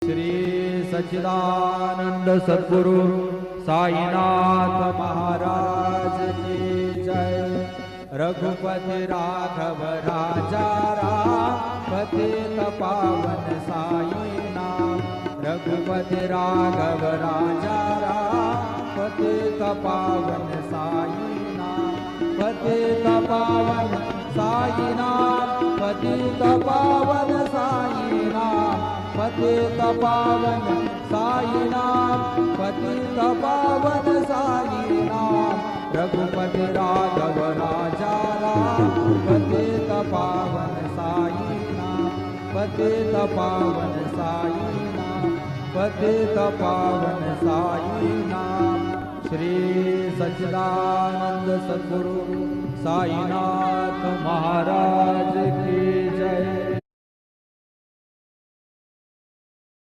श्री सच्चिदानंद सद्गुरु साईनाथ महाराज की जय। रघुपति राघव राजा राम पतित पावन साईनाथ। रघुपति राघव राजा राम पतित पावन साईनाथ। पतित पावन साईनाथ, पतित पावन साईनाथ, पतित पावन साईनाथ, पतित पावन साईनाथ। रघुपति राघव राजा राम पतित पावन साईनाथ। पतित पावन साईनाथ, पतित पावन साईनाथ। श्री सच्चिदानंद सद्गुरु साईनाथ महाराज की जय।